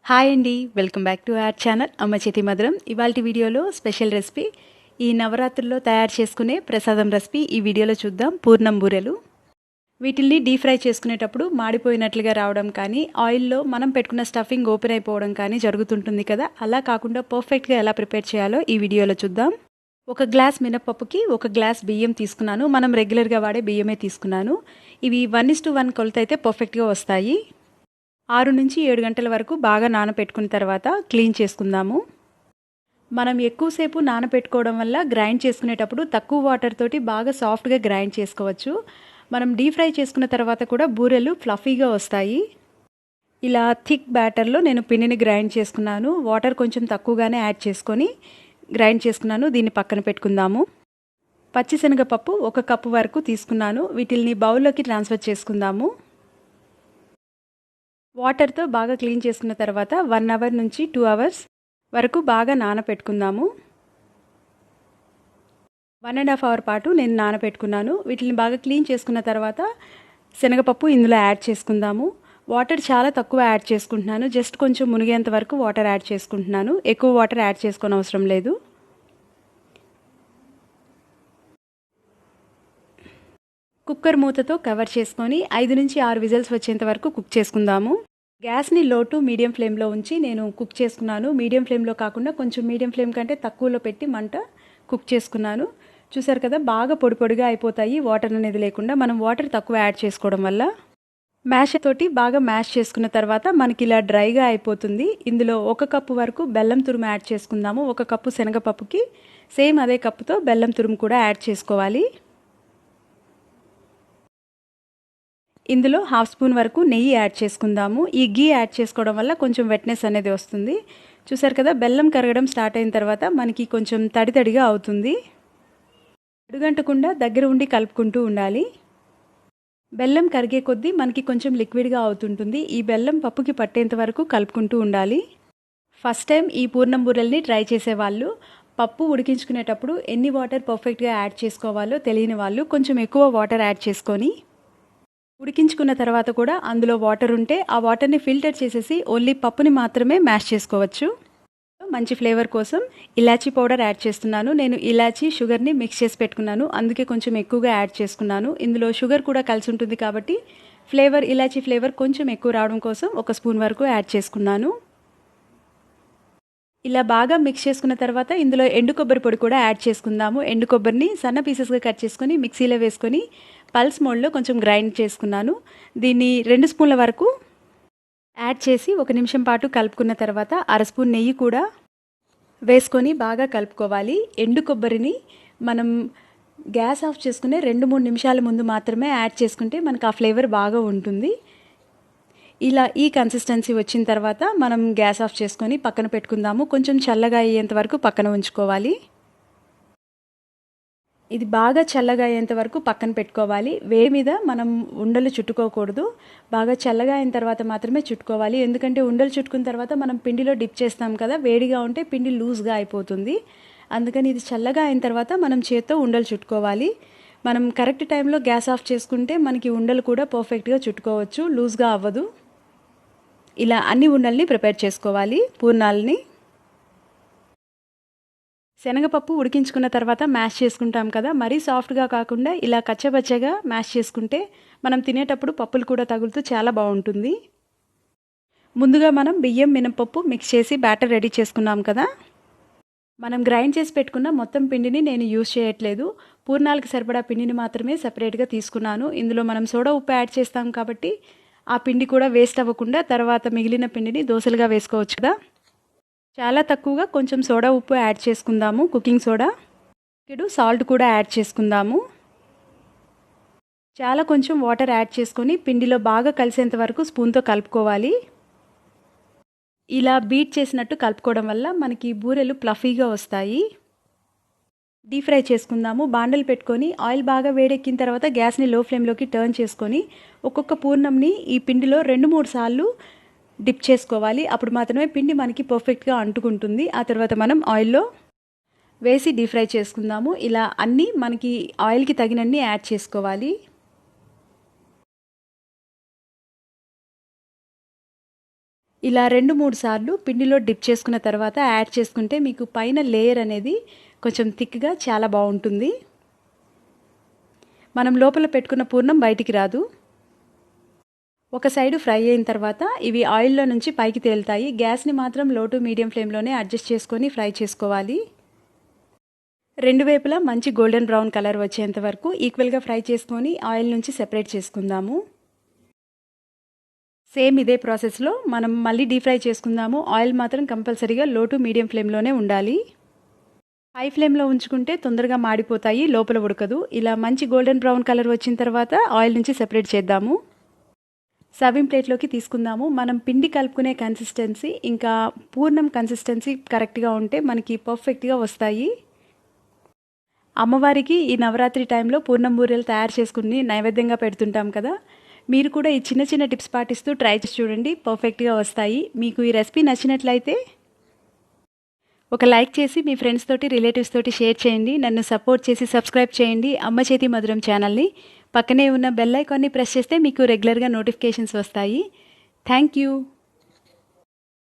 Hi అండి, welcome back to our channel అమ్మ చేతి మధురం. ఇవాల్టి వీడియోలో స్పెషల్ రెసిపీ ఈ నవరాత్రుల్లో తయారు చేసుకునే ప్రసాదం రెసిపీ ఈ వీడియోలో చూద్దాం. పూర్ణం బూరెలు. వీటిల్ని డీప్ ఫ్రై చేసుకునేటప్పుడు మాడిపోయినట్లుగా రావడం కానీ, ఆయిల్లో మనం పెట్టుకున్న స్టఫింగ్ ఓపెన్ అయిపోవడం కానీ జరుగుతుంటుంది కదా. అలా కాకుండా పర్ఫెక్ట్గా ఎలా ప్రిపేర్ చేయాలో ఈ వీడియోలో చూద్దాం. ఒక గ్లాస్ మినపప్పుకి ఒక గ్లాస్ బియ్యం తీసుకున్నాను. మనం రెగ్యులర్గా వాడే బియ్యమే తీసుకున్నాను. ఇవి 1:1 కొలత అయితే పర్ఫెక్ట్గా వస్తాయి. 6 నుంచి 7 గంటల వరకు బాగా నానపెట్టుకున్న తర్వాత క్లీన్ చేసుకుందాము. మనం ఎక్కువసేపు నానపెట్టుకోవడం వల్ల గ్రైండ్ చేసుకునేటప్పుడు తక్కువ వాటర్ తోటి బాగా సాఫ్ట్గా గ్రైండ్ చేసుకోవచ్చు. మనం డీప్ ఫ్రై చేసుకున్న తర్వాత కూడా బూరెలు ఫ్లఫీగా వస్తాయి. ఇలా థిక్ బ్యాటర్లో నేను పిండిని గ్రైండ్ చేసుకున్నాను. వాటర్ కొంచెం తక్కువగానే యాడ్ చేసుకొని గ్రైండ్ చేసుకున్నాను. దీన్ని పక్కన పెట్టుకుందాము. పచ్చిశనగపప్పు 1 కప్పు వరకు తీసుకున్నాను. వీటిల్ని బౌల్లోకి ట్రాన్స్ఫర్ చేసుకుందాము. వాటర్తో బాగా క్లీన్ చేసుకున్న తర్వాత 1 అవర్ నుంచి 2 అవర్స్ వరకు బాగా నానపెట్టుకుందాము. 1.5 అవర్ పాటు నేను నానపెట్టుకున్నాను. వీటిని బాగా క్లీన్ చేసుకున్న తర్వాత శనగపప్పు ఇందులో యాడ్ చేసుకుందాము. వాటర్ చాలా తక్కువ యాడ్ చేసుకుంటున్నాను. జస్ట్ కొంచెం మునిగేంత వరకు వాటర్ యాడ్ చేసుకుంటున్నాను. ఎక్కువ వాటర్ యాడ్ చేసుకోని అవసరం లేదు. కుక్కర్ మూతతో కవర్ చేసుకొని 5 నుంచి 6 విజిల్స్ వచ్చేంత వరకు కుక్ చేసుకుందాము. గ్యాస్ని లో టు మీడియం ఫ్లేమ్లో ఉంచి నేను కుక్ చేసుకున్నాను. మీడియం ఫ్లేమ్లో కాకుండా కొంచెం మీడియం ఫ్లేమ్ కంటే తక్కువలో పెట్టి మంట కుక్ చేసుకున్నాను. చూసారు కదా, బాగా పొడి పొడిగా అయిపోతాయి వాటర్ అనేది లేకుండా. మనం వాటర్ తక్కువ యాడ్ చేసుకోవడం వల్ల మ్యాష్ తోటి బాగా మ్యాష్ చేసుకున్న తర్వాత మనకి ఇలా డ్రైగా అయిపోతుంది. ఇందులో 1 కప్పు వరకు బెల్లం తురుము యాడ్ చేసుకుందాము. 1 కప్పు శనగపప్పుకి సేమ్ అదే కప్పుతో బెల్లం తురుము కూడా యాడ్ చేసుకోవాలి. ఇందులో 1/2 స్పూన్ వరకు నెయ్యి యాడ్ చేసుకుందాము. ఈ గీ యాడ్ చేసుకోవడం వల్ల కొంచెం వెట్నెస్ అనేది వస్తుంది. చూసారు కదా, బెల్లం కరగడం స్టార్ట్ అయిన తర్వాత మనకి కొంచెం తడి తడిగా అవుతుంది. అడుగంటకుండా దగ్గర ఉండి కలుపుకుంటూ ఉండాలి. బెల్లం కరిగే కొద్దీ మనకి కొంచెం లిక్విడ్గా అవుతుంటుంది. ఈ బెల్లం పప్పుకి పట్టేంత వరకు కలుపుకుంటూ ఉండాలి. ఫస్ట్ టైం ఈ పూర్ణం బూరెల్ని ట్రై చేసేవాళ్ళు పప్పు ఉడికించుకునేటప్పుడు ఎన్ని వాటర్ పర్ఫెక్ట్గా యాడ్ చేసుకోవాలో తెలియని వాళ్ళు కొంచెం ఎక్కువ వాటర్ యాడ్ చేసుకొని ఉడికించుకున్న తర్వాత కూడా అందులో వాటర్ ఉంటే ఆ వాటర్ని ఫిల్టర్ చేసేసి ఓన్లీ పప్పుని మాత్రమే మ్యాష్ చేసుకోవచ్చు. మంచి ఫ్లేవర్ కోసం ఇలాచీ పౌడర్ యాడ్ చేస్తున్నాను. నేను ఇలాచీ షుగర్ని మిక్స్ చేసి పెట్టుకున్నాను. అందుకే కొంచెం ఎక్కువగా యాడ్ చేసుకున్నాను. ఇందులో షుగర్ కూడా కలిసి ఉంటుంది కాబట్టి ఇలాచీ ఫ్లేవర్ కొంచెం ఎక్కువ రావడం కోసం 1 స్పూన్ వరకు యాడ్ చేసుకున్నాను. ఇలా బాగా మిక్స్ చేసుకున్న తర్వాత ఇందులో ఎండు కొబ్బరి పొడి కూడా యాడ్ చేసుకుందాము. ఎండు కొబ్బరిని సన్న పీసెస్గా కట్ చేసుకొని మిక్సీలో వేసుకొని పల్స్ మోడ్లో కొంచెం గ్రైండ్ చేసుకున్నాను. దీన్ని 2 స్పూన్ల వరకు యాడ్ చేసి 1 నిమిషం పాటు కలుపుకున్న తర్వాత 1/2 స్పూన్ నెయ్యి కూడా వేసుకొని బాగా కలుపుకోవాలి. ఎండు కొబ్బరిని మనం గ్యాస్ ఆఫ్ చేసుకునే 2-3 నిమిషాల ముందు మాత్రమే యాడ్ చేసుకుంటే మనకు ఆ ఫ్లేవర్ బాగా ఉంటుంది. ఇలా ఈ కన్సిస్టెన్సీ వచ్చిన తర్వాత మనం గ్యాస్ ఆఫ్ చేసుకొని పక్కన పెట్టుకుందాము. కొంచెం చల్లగా అయ్యేంత వరకు పక్కన ఉంచుకోవాలి. ఇది బాగా చల్లగా అయ్యేంత వరకు పక్కన పెట్టుకోవాలి. వేడి మీద మనం ఉండలు చుట్టుకోకూడదు. బాగా చల్లగా అయిన తర్వాత మాత్రమే చుట్టుకోవాలి. ఎందుకంటే ఉండలు చుట్టుకున్న తర్వాత మనం పిండిలో డిప్ చేస్తాం కదా, వేడిగా ఉంటే పిండి లూజ్గా అయిపోతుంది. అందుకని ఇది చల్లగా అయిన తర్వాత మనం చేత్తో ఉండలు చుట్టుకోవాలి. మనం కరెక్ట్ టైంలో గ్యాస్ ఆఫ్ చేసుకుంటే మనకి ఉండలు కూడా పర్ఫెక్ట్గా చుట్టుకోవచ్చు, లూజ్గా అవ్వదు. ఇలా అన్ని ఉండల్ని ప్రిపేర్ చేసుకోవాలి. పూర్ణాలని శనగపప్పు ఉడికించుకున్న తర్వాత మ్యాష్ చేసుకుంటాం కదా, మరీ సాఫ్ట్గా కాకుండా ఇలా కచ్చబచ్చగా మ్యాష్ చేసుకుంటే మనం తినేటప్పుడు పప్పులు కూడా తగులుతూ చాలా బాగుంటుంది. ముందుగా మనం బియ్యం మినపప్పు మిక్స్ చేసి బ్యాటర్ రెడీ చేసుకున్నాం కదా. మనం గ్రైండ్ చేసి పెట్టుకున్న మొత్తం పిండిని నేను యూజ్ చేయట్లేదు. పూర్ణాలకు సరిపడా పిండిని మాత్రమే సెపరేట్గా తీసుకున్నాను. ఇందులో మనం సోడా ఉప్పు యాడ్ చేస్తాం కాబట్టి ఆ పిండి కూడా వేస్ట్ అవ్వకుండా తర్వాత మిగిలిన పిండిని దోశలుగా వేసుకోవచ్చు కదా. చాలా తక్కువగా కొంచెం సోడా ఉప్పు యాడ్ చేసుకుందాము. కుకింగ్ సోడా, సాల్ట్ కూడా యాడ్ చేసుకుందాము. చాలా కొంచెం వాటర్ యాడ్ చేసుకొని పిండిలో బాగా కలిసేంత వరకు స్పూన్తో కలుపుకోవాలి. ఇలా బీట్ చేసినట్టు కలుపుకోవడం వల్ల మనకి బూరెలు ఫ్లఫీగా వస్తాయి. డీప్ ఫ్రై చేసుకుందాము. బాండలు పెట్టుకొని ఆయిల్ బాగా వేడెక్కిన తర్వాత గ్యాస్ని లో ఫ్లేమ్లోకి టర్న్ చేసుకొని ఒక్కొక్క పూర్ణంని ఈ పిండిలో 2-3 సార్లు డిప్ చేసుకోవాలి. అప్పుడు మాత్రమే పిండి మనకి పర్ఫెక్ట్గా అంటుకుంటుంది. ఆ తర్వాత మనం ఆయిల్లో వేసి డీప్ ఫ్రై చేసుకుందాము. ఇలా అన్నీ మనకి ఆయిల్కి తగినన్ని యాడ్ చేసుకోవాలి. ఇలా 2-3 సార్లు పిండిలో డిప్ చేసుకున్న తర్వాత యాడ్ చేసుకుంటే మీకు పైన లేయర్ అనేది కొంచెం థిక్గా చాలా బాగుంటుంది. మనం లోపల పెట్టుకున్న పూర్ణం బయటికి రాదు. ఒక సైడు ఫ్రై అయిన తర్వాత ఇవి ఆయిల్లో నుంచి పైకి తేలుతాయి. గ్యాస్ని మాత్రం లో టు మీడియం ఫ్లేమ్లోనే అడ్జస్ట్ చేసుకొని ఫ్రై చేసుకోవాలి. 2 వైపులా మంచి గోల్డెన్ బ్రౌన్ కలర్ వచ్చేంత వరకు ఈక్వల్గా ఫ్రై చేసుకొని ఆయిల్ నుంచి సెపరేట్ చేసుకుందాము. సేమ్ ఇదే ప్రాసెస్లో మనం మళ్ళీ డీప్ ఫ్రై చేసుకుందాము. ఆయిల్ మాత్రం కంపల్సరీగా లో టు మీడియం ఫ్లేమ్లోనే ఉండాలి. హై ఫ్లేమ్లో ఉంచుకుంటే తొందరగా మాడిపోతాయి, లోపల ఉడకదు. ఇలా మంచి గోల్డెన్ బ్రౌన్ కలర్ వచ్చిన తర్వాత ఆయిల్ నుంచి సెపరేట్ చేద్దాము. సర్వింగ్ ప్లేట్లోకి తీసుకుందాము. మనం పిండి కలుపుకునే కన్సిస్టెన్సీ ఇంకా పూర్ణం కన్సిస్టెన్సీ కరెక్ట్గా ఉంటే మనకి పర్ఫెక్ట్గా వస్తాయి. అమ్మవారికి ఈ నవరాత్రి టైంలో పూర్ణం బూరెలు తయారు చేసుకుని నైవేద్యంగా పెడుతుంటాం కదా. మీరు కూడా ఈ చిన్న చిన్న టిప్స్ పాటిస్తూ ట్రై చేసి చూడండి, పర్ఫెక్ట్గా వస్తాయి. మీకు ఈ రెసిపీ నచ్చినట్లయితే ఒక లైక్ చేసి మీ ఫ్రెండ్స్ తోటి రిలేటివ్స్ తోటి షేర్ చేయండి. నన్ను సపోర్ట్ చేసి సబ్స్క్రైబ్ చేయండి అమ్మ చేతి మధురం ఛానల్ని. పక్కనే ఉన్న బెల్ ఐకాన్ని ప్రెస్ చేస్తే మీకు రెగ్యులర్గా నోటిఫికేషన్స్ వస్తాయి. Thank you.